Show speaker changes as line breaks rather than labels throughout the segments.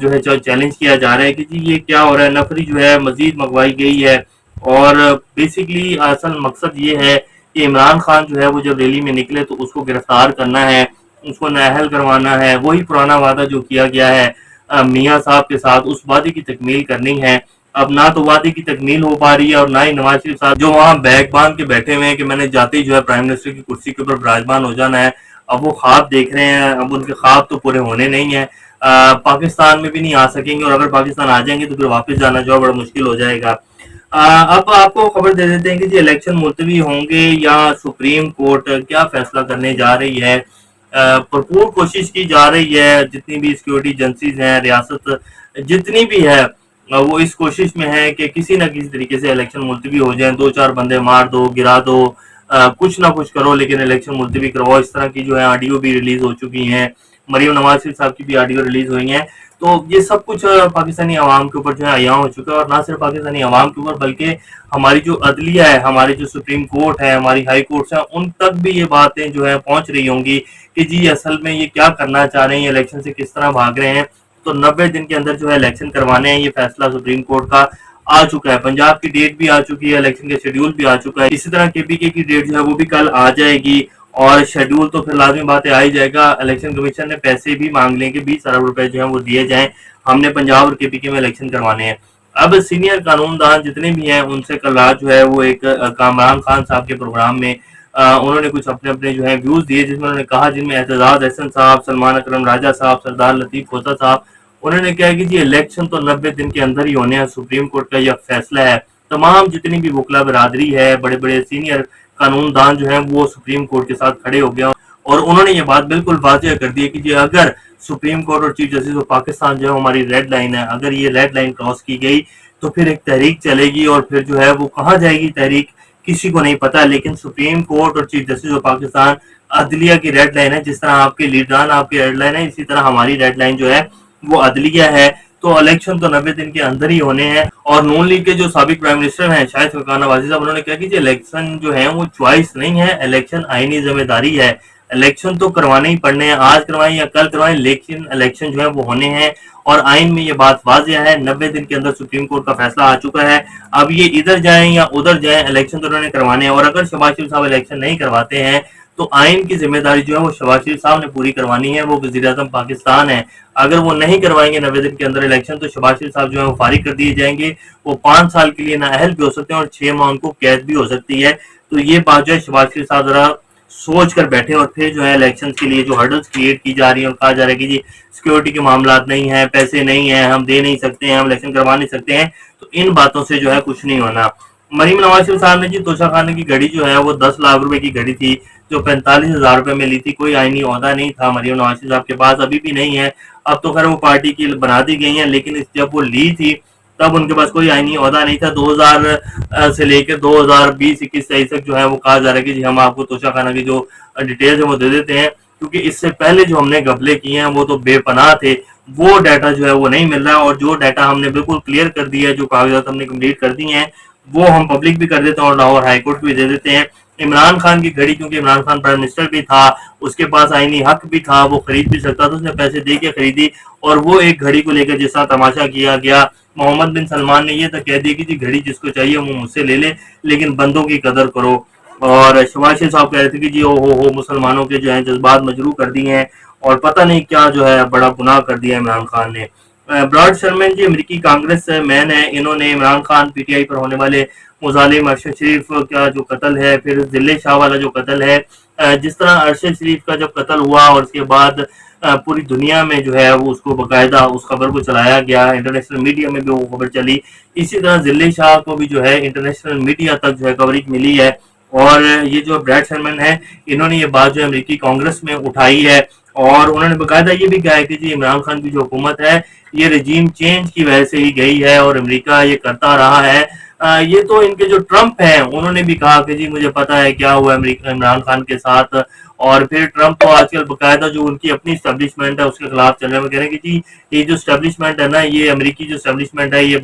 جو ہے چیلنج کیا جا رہا ہے کہ جی یہ کیا ہو رہا ہے، نفری جو ہے مزید منگوائی گئی ہے۔ اور بیسیکلی اصل مقصد یہ ہے کہ عمران خان جو ہے وہ جب ریلی میں نکلے تو اس کو گرفتار کرنا ہے، اس کو نااہل کروانا ہے، وہی پرانا وعدہ جو کیا گیا ہے میاں صاحب کے ساتھ، اس وعدے کی تکمیل کرنی ہے۔ اب نہ تو وعدے کی تکمیل ہو پا رہی ہے، اور نہ ہی نواز شریف صاحب جو وہاں بیگ باندھ کے بیٹھے ہوئے ہیں کہ میں نے جاتے ہی جو ہے پرائم منسٹر کی کرسی کے اوپر براجمان ہو جانا ہے، اب وہ خواب دیکھ رہے ہیں۔ اب ان کے خواب تو پورے ہونے نہیں ہیں، پاکستان میں بھی نہیں آ سکیں گے، اور اگر پاکستان آ جائیں گے تو پھر واپس جانا جو ہے بڑا مشکل ہو جائے گا۔ اب آپ کو خبر دے دیتے ہیں کہ جی الیکشن ملتوی ہوں گے یا سپریم کورٹ کیا فیصلہ کرنے جا رہی ہے۔ بھرپور کوشش کی جا رہی ہے، جتنی بھی سیکورٹی ایجنسیز ہیں، ریاست جتنی بھی ہے، وہ اس کوشش میں ہے کہ کسی نہ کسی طریقے سے الیکشن ملتوی ہو جائیں، دو چار بندے مار دو، گرا دو، کچھ نہ کچھ کرو لیکن الیکشن ملتوی کرواؤ۔ اس طرح کی جو ہے آڈیو بھی ریلیز ہو چکی ہیں، مریم نواز شریف صاحب کی بھی آڈیو ریلیز ہوئی ہیں۔ تو یہ سب کچھ پاکستانی عوام کے اوپر جو ہے عیاں ہو چکا ہے، اور نہ صرف پاکستانی عوام کے اوپر بلکہ ہماری جو عدلیہ ہے، ہماری جو سپریم کورٹ ہے، ہماری ہائی کورٹس ہیں، ان تک بھی یہ باتیں جو ہے پہنچ رہی ہوں گی کہ جی اصل میں یہ کیا کرنا چاہ رہے ہیں، الیکشن سے کس طرح بھاگ رہے ہیں۔ تو 90 دن کے اندر جو ہے الیکشن کروانے ہیں، یہ فیصلہ سپریم کورٹ کا آ چکا ہے۔ پنجاب کی ڈیٹ بھی آ چکی ہے، الیکشن کے شیڈیول بھی آ چکا ہے، اسی طرح کے پی کے کی ڈیٹ جو ہے وہ بھی کل آ جائے گی، اور شیڈیول تو پھر لازمی بات ہے آ ہی جائے گا۔ الیکشن کمیشن نے پیسے بھی مانگ لیں کہ 20 ارب روپے جو ہیں وہ دیے جائیں، ہم نے پنجاب اور کے پی کے میں الیکشن کروانے ہیں۔ اب سینئر قانون دان جتنے بھی ہیں ان سے کل رات جو ہے وہ ایک کامران خان صاحب کے پروگرام میں انہوں نے کچھ اپنے اپنے جو ہے ویوز دیے، جس میں انہوں نے کہا، جن میں اعتزاز احسن صاحب، سلمان اکرم راجہ صاحب، سردار لطیف کھوسہ صاحب، انہوں نے کہا کہ جی الیکشن تو 90 دن کے اندر ہی ہونے ہیں، سپریم کورٹ کا یہ فیصلہ ہے۔ تمام جتنی بھی وکلا برادری ہے، بڑے بڑے سینئر قانون دان جو ہیں وہ سپریم کورٹ کے ساتھ کھڑے ہو گیا، اور انہوں نے یہ بات بالکل واضح کر دی ہے کہ جی اگر سپریم کورٹ اور چیف جسٹس آف پاکستان جو ہے ہماری ریڈ لائن ہے، اگر یہ ریڈ لائن کراس کی گئی تو پھر ایک تحریک چلے گی، اور پھر جو ہے وہ کہاں جائے گی تحریک کسی کو نہیں پتا، لیکن سپریم کورٹ اور چیف جسٹس آف پاکستان عدلیہ کی ریڈ لائن ہے۔ جس طرح آپ کے لیڈران آپ کی ریڈ لائن ہے، اسی طرح ہماری ریڈ لائن جو ہے وہ عدلیہ ہے۔ تو الیکشن تو 90 دن کے اندر ہی ہونے ہیں، اور نون لیگ کے جو سابق پرائم منسٹر ہیں شاہد فرقان عباسی صاحب، انہوں نے کہا کہ جی الیکشن جو ہے وہ چوائس نہیں ہے، الیکشن آئینی ذمہ داری ہے، الیکشن تو کروانے ہی پڑنے ہیں، آج کروائیں یا کل کروائیں، لیکن الیکشن جو ہے وہ ہونے ہیں، اور آئین میں یہ بات واضح ہے۔ 90 دن کے اندر سپریم کورٹ کا فیصلہ آ چکا ہے، اب یہ ادھر جائیں یا ادھر جائیں، الیکشن تو انہوں نے کروانے ہیں، اور اگر شہباز شریف صاحب الیکشن نہیں کرواتے ہیں تو آئین کی ذمہ داری جو ہے وہ شہباز شریف صاحب نے پوری کروانی ہے، وہ وزیر اعظم پاکستان ہے۔ اگر وہ نہیں کروائیں گے 90 دن کے اندر الیکشن تو شہباز شریف صاحب جو ہے وہ فارغ کر دیے جائیں گے، وہ 5 سال کے لیے نااہل بھی ہو سکتے ہیں، اور 6 ماہ ان کو قید بھی ہو سکتی ہے۔ تو یہ بات جو ہے شہباز شریف صاحب ذرا سوچ کر بیٹھے، اور پھر جو ہے الیکشن کے لیے جو ہرڈلز کریٹ کی جا رہی ہیں اور کہا جا رہا ہے کہ جی سیکورٹی کے معاملات نہیں ہیں، پیسے نہیں ہیں، ہم دے نہیں سکتے ہیں، ہم الیکشن کروا نہیں سکتے ہیں، تو ان باتوں سے جو ہے کچھ نہیں ہونا۔ مریم نواز شریف صاحب نے جی توشہ خانے کی گھڑی جو ہے وہ 10 لاکھ روپے کی گھڑی تھی، جو 45,000 روپے میں لی تھی، کوئی آئینی عہدہ نہیں تھا مریم نواز شریف صاحب کے پاس، ابھی بھی نہیں ہے، اب تو خیر وہ پارٹی کی بنا دی گئی ہیں، لیکن جب وہ لی تھی تب ان کے پاس کوئی آئینی عہدہ نہیں تھا۔ 2000 سے لے کے 2020-21-23 تک جو ہے وہ کہا جا رہا ہے کہ جی ہم آپ کو توشہ خانہ کی جو ڈیٹیلز ہیں وہ دے دیتے ہیں، کیونکہ اس سے پہلے جو ہم نے گھپلے کیے ہیں وہ تو بے پناہ تھے، وہ ڈیٹا جو ہے وہ نہیں مل رہا، اور جو ڈیٹا ہم نے بالکل کلیئر کر دیا ہے، جو کاغذات ہم نے کمپلیٹ کر دی ہیں وہ ہم پبلک بھی کر دیتے ہیں، اور لاہور ہائی کورٹ بھی دے دیتے ہیں۔ عمران خان کی گھڑی، کیونکہ عمران خان پرائم منسٹر بھی تھا، اس کے پاس آئینی حق بھی تھا، وہ خرید بھی سکتا تھا، اس نے پیسے دے کے خریدی، اور وہ ایک گھڑی کو لے کر جس طرح تماشا کیا گیا، محمد بن سلمان نے یہ تک کہہ دیا کہ جی گھڑی جس کو چاہیے وہ مجھ سے لے لے، لیکن بندوں کی قدر کرو۔ اور شہباز شریف صاحب کہہ رہے تھے کہ جی او ہو مسلمانوں کے جو ہیں جذبات مجروح کر دیے ہیں، اور پتہ نہیں کیا جو ہے بڑا گناہ کر دیا عمران خان نے۔ براڈ شرمن جی امریکی کانگریس مین ہیں، انہوں نے Imran Khan P T I پر ہونے والے مظالم، ارشد شریف کا جو قتل ہے، پھر ذلے شاہ والا جو قتل ہے، جس طرح ارشد شریف کا جب قتل ہوا اور اس کے بعد پوری دنیا میں جو ہے وہ اس کو باقاعدہ اس خبر کو چلایا گیا، انٹرنیشنل میڈیا میں بھی وہ خبر چلی، اسی طرح ذلے شاہ کو بھی جو ہے انٹرنیشنل میڈیا تک جو ہے کوریج ملی ہے۔ اور یہ جو بریڈ شرمن ہے، انہوں نے یہ بات جو ہے امریکی کانگریس میں اٹھائی ہے، اور انہوں نے باقاعدہ یہ بھی کہا ہے کہ جی عمران خان کی جو حکومت ہے یہ رجیم چینج کی وجہ سے ہی گئی ہے، اور امریکہ یہ کرتا رہا ہے۔ یہ تو ان کے جو ٹرمپ ہیں انہوں نے بھی کہا کہ جی مجھے پتا ہے کیا ہوا عمران خان کے ساتھ، اور پھر ٹرمپ تو آج کل باقاعدہ جو ان کی اپنی اسٹیبلشمنٹ ہے اس کے خلاف چل رہے ہیں، وہ کہہ رہے ہیں کہ جی یہ جو اسٹیبلشمنٹ ہے نا، یہ امریکی جو اسٹیبلشمنٹ ہے یہ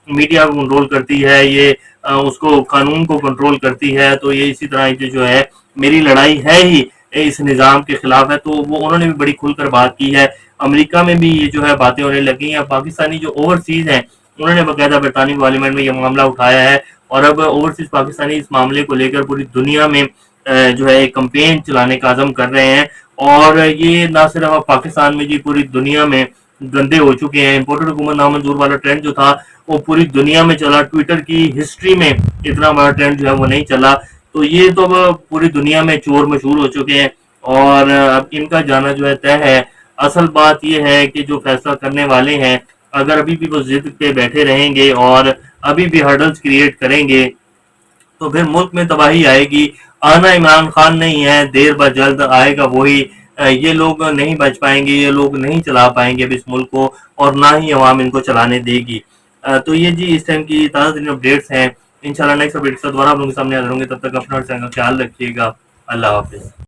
میڈیا کو کنٹرول کرتی ہے، یہ اس کو قانون کو کنٹرول کرتی ہے، تو یہ اسی طرح جو ہے میری لڑائی ہے ہی اس نظام کے خلاف ہے۔ تو وہ انہوں نے بھی بڑی کھل کر بات کی ہے۔ امریکہ میں بھی یہ جو ہے باتیں ہونے لگی ہیں. پاکستانی جو اوورسیز ہیں انہوں نے باقاعدہ برطانوی پارلیمنٹ میں یہ معاملہ اٹھایا ہے, اور اب اوورسیز پاکستانی اس معاملے کو لے کر پوری دنیا میں جو ہے ایک کمپین چلانے کا عزم کر رہے ہیں. اور یہ نہ صرف اب پاکستان میں جی پوری دنیا میں گندے ہو چکے ہیں. امپورٹڈ حکومت نامنظور والا ٹرینڈ جو تھا وہ پوری دنیا میں چلا, ٹویٹر کی ہسٹری میں اتنا بڑا ٹرینڈ جو ہے وہ نہیں چلا. تو یہ تو اب پوری دنیا میں چور مشہور ہو چکے ہیں اور اب ان کا جانا جو ہے طے ہے. اصل بات یہ ہے کہ جو فیصلہ کرنے والے ہیں اگر ابھی بھی وہ ضد پہ بیٹھے رہیں گے اور ابھی بھی ہرڈلز کریٹ کریں گے تو پھر ملک میں تباہی آئے گی. آنا عمران خان نہیں ہے, دیر با جلد آئے گا وہی. یہ لوگ نہیں بچ پائیں گے, یہ لوگ نہیں چلا پائیں گے اب اس ملک کو, اور نہ ہی عوام ان کو چلانے دے گی. تو یہ جی اس ٹائم کی تازہ ترین اپڈیٹس ہیں. انشاءاللہ نیکسٹ اپڈیٹ سے دوبارہ آپ لوگوں کے سامنے حاضر ہوں گے. تب تک اپنا اور کا خیال رکھیے گا. اللہ حافظ.